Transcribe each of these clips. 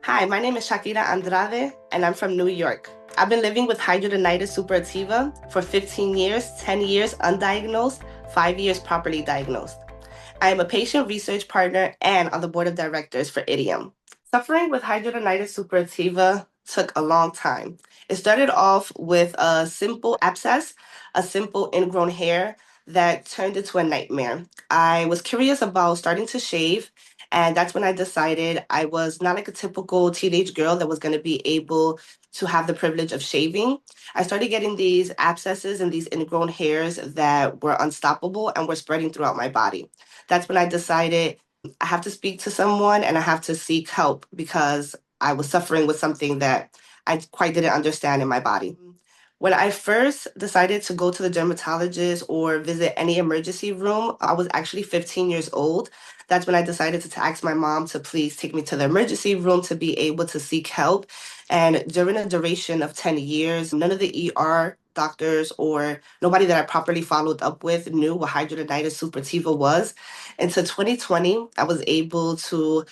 Hi, my name is Chaquira Andrade, and I'm from New York. I've been living with hidradenitis suppurativa for 15 years, 10 years undiagnosed, 5 years properly diagnosed. I am a patient research partner and on the board of directors for IDEOM. Suffering with hidradenitis suppurativa took a long time. It started off with a simple abscess, a simple ingrown hair that turned into a nightmare. I was curious about starting to shave, and that's when I decided I was not like a typical teenage girl that was going to be able to have the privilege of shaving. I started getting these abscesses and these ingrown hairs that were unstoppable and were spreading throughout my body. That's when I decided I have to speak to someone and I have to seek help because I was suffering with something that I quite didn't understand in my body. When I first decided to go to the dermatologist or visit any emergency room, I was actually 15 years old. That's when I decided to ask my mom to please take me to the emergency room to be able to seek help. And during a duration of 10 years, none of the ER doctors or nobody that I properly followed up with knew what hidradenitis suppurativa was. Until 2020, I was able to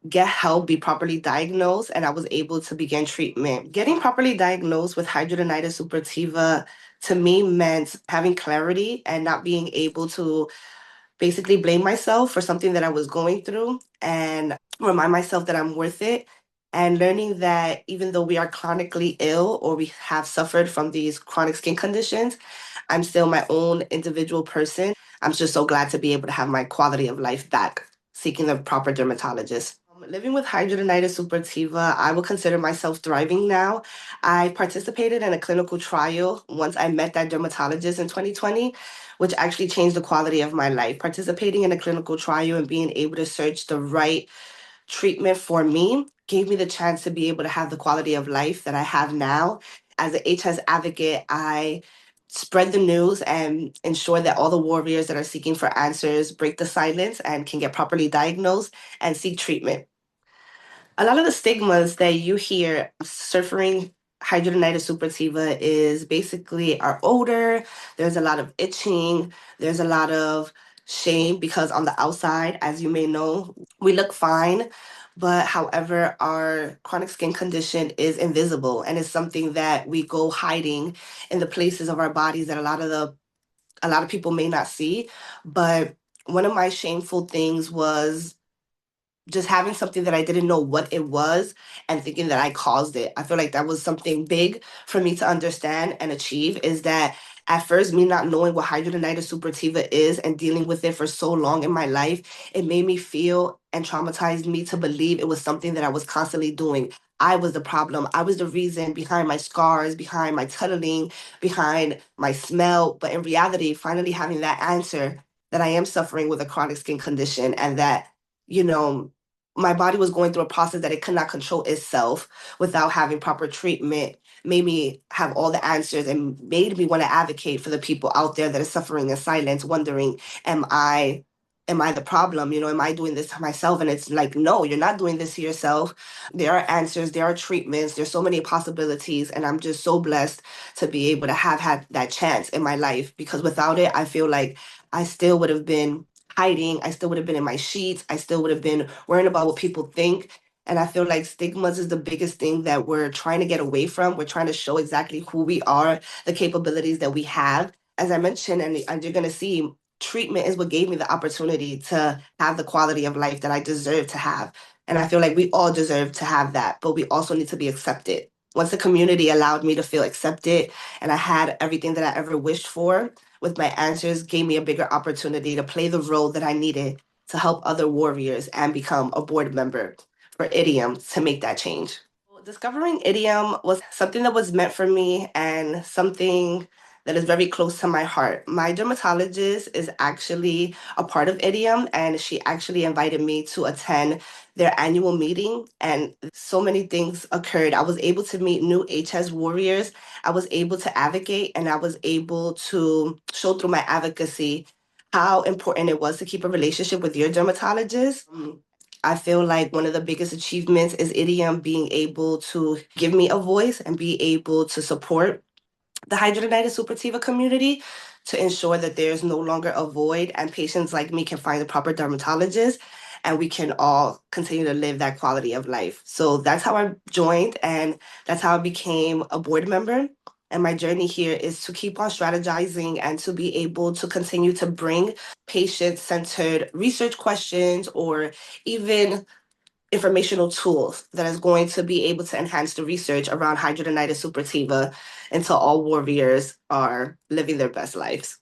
get help, be properly diagnosed, and I was able to begin treatment. Getting properly diagnosed with hidradenitis suppurativa to me meant having clarity and not being able to basically blame myself for something that I was going through and remind myself that I'm worth it. And learning that even though we are chronically ill or we have suffered from these chronic skin conditions, I'm still my own individual person. I'm just so glad to be able to have my quality of life back, seeking the proper dermatologist. Living with hidradenitis suppurativa, I would consider myself thriving now. I participated in a clinical trial once I met that dermatologist in 2020, which actually changed the quality of my life. Participating in a clinical trial and being able to search the right treatment for me gave me the chance to be able to have the quality of life that I have now. As an HS advocate, I spread the news and ensure that all the warriors that are seeking for answers break the silence and can get properly diagnosed and seek treatment. A lot of the stigmas that you hear suffering hidradenitis suppurativa is basically our odor. There's a lot of itching. There's a lot of shame because on the outside, as you may know, we look fine. But however, our chronic skin condition is invisible and is something that we go hiding in the places of our bodies that a lot of people may not see. But one of my shameful things was just having something that I didn't know what it was and thinking that I caused it. I feel like that was something big for me to understand and achieve is that at first, me not knowing what hidradenitis suppurativa is and dealing with it for so long in my life, it made me feel and traumatized me to believe it was something that I was constantly doing. I was the problem. I was the reason behind my scars, behind my tunnelling, behind my smell. But in reality, finally having that answer that I am suffering with a chronic skin condition and that, you know, my body was going through a process that it could not control itself without having proper treatment made me have all the answers and made me want to advocate for the people out there that are suffering in silence, wondering, am I am I the problem? Am I doing this to myself? And it's like, no, you're not doing this to yourself. There are answers, there are treatments, there's so many possibilities. And I'm just so blessed to be able to have had that chance in my life because without it, I feel like I still would have been hiding. I still would have been in my sheets. I still would have been worrying about what people think. And I feel like stigmas is the biggest thing that we're trying to get away from. We're trying to show exactly who we are, the capabilities that we have. As I mentioned, and you're going to see, treatment is what gave me the opportunity to have the quality of life that I deserve to have. And I feel like we all deserve to have that, but we also need to be accepted. Once the community allowed me to feel accepted and I had everything that I ever wished for, with my answers gave me a bigger opportunity to play the role that I needed to help other warriors and become a board member for IDEOM to make that change. Discovering IDEOM was something that was meant for me and something that is very close to my heart. My dermatologist is actually a part of IDEOM, and she actually invited me to attend their annual meeting. And so many things occurred. I was able to meet new HS warriors. I was able to advocate, and I was able to show through my advocacy how important it was to keep a relationship with your dermatologist. I feel like one of the biggest achievements is IDEOM being able to give me a voice and be able to support the hidradenitis suppurativa community to ensure that there's no longer a void and patients like me can find a proper dermatologist. and we can all continue to live that quality of life. So that's how I joined, and that's how I became a board member. And my journey here is to keep on strategizing and to be able to continue to bring patient-centered research questions or even informational tools that is going to be able to enhance the research around hidradenitis suppurativa until all warriors are living their best lives.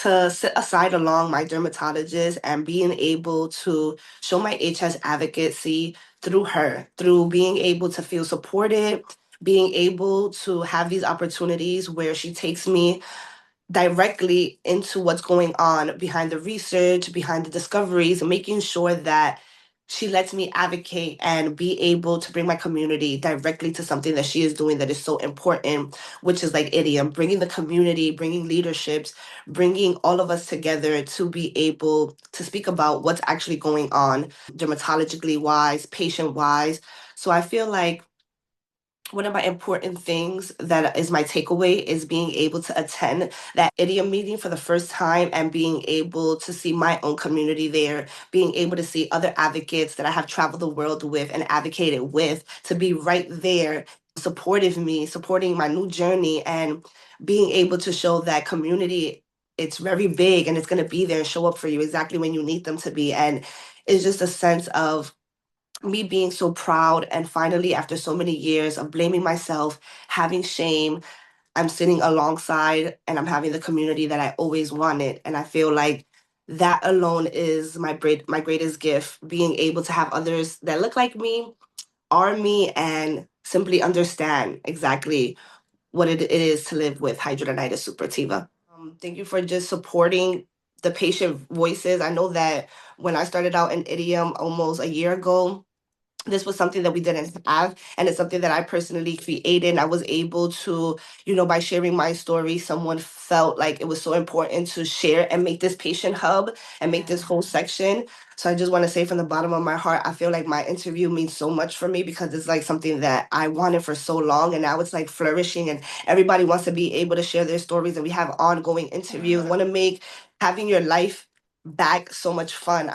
To sit aside along my dermatologist and being able to show my HS advocacy through her, through being able to feel supported, being able to have these opportunities where she takes me directly into what's going on behind the research, behind the discoveries, and making sure that she lets me advocate and be able to bring my community directly to something that she is doing that is so important, which is like IDEOM, bringing the community, bringing leaderships, bringing all of us together to be able to speak about what's actually going on dermatologically wise, patient wise. So I feel like one of my important things that is my takeaway is being able to attend that IDEOM meeting for the first time and being able to see my own community there, being able to see other advocates that I have traveled the world with and advocated with, to be right there, supportive me, supporting my new journey, and being able to show that community, it's very big and it's going to be there and show up for you exactly when you need them to be. And it's just a sense of me being so proud, and finally after so many years of blaming myself, having shame, I'm sitting alongside and I'm having the community that I always wanted. And I feel like that alone is my greatest gift, being able to have others that look like me, are me, and simply understand exactly what it is to live with hidradenitis suppurativa. Thank you for just supporting the patient voices. I know that when I started out in IDEOM almost a year ago, this was something that we didn't have, and it's something that I personally created. And I was able to, by sharing my story, someone felt like it was so important to share and make this patient hub and make this whole section. So I just want to say from the bottom of my heart, I feel like my interview means so much for me because it's like something that I wanted for so long, and now it's like flourishing and everybody wants to be able to share their stories, and we have ongoing interviews. I want to make having your life back so much fun.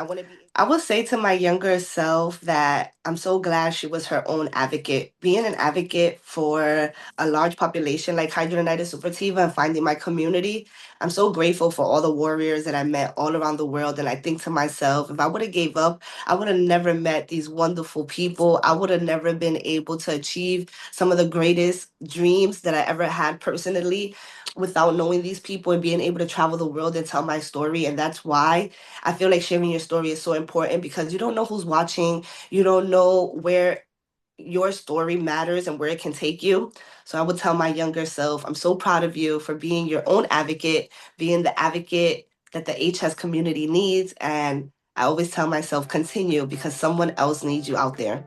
I will say to my younger self that I'm so glad she was her own advocate. Being an advocate for a large population like hidradenitis suppurativa and finding my community, I'm so grateful for all the warriors that I met all around the world. And I think to myself, if I would have gave up, I would have never met these wonderful people. I would have never been able to achieve some of the greatest dreams that I ever had personally without knowing these people and being able to travel the world and tell my story. And that's why I feel like sharing your story is so important, because you don't know who's watching, you don't know where your story matters and where it can take you. So I would tell my younger self, I'm so proud of you for being your own advocate, being the advocate that the HS community needs. And I always tell myself, continue, because someone else needs you out there.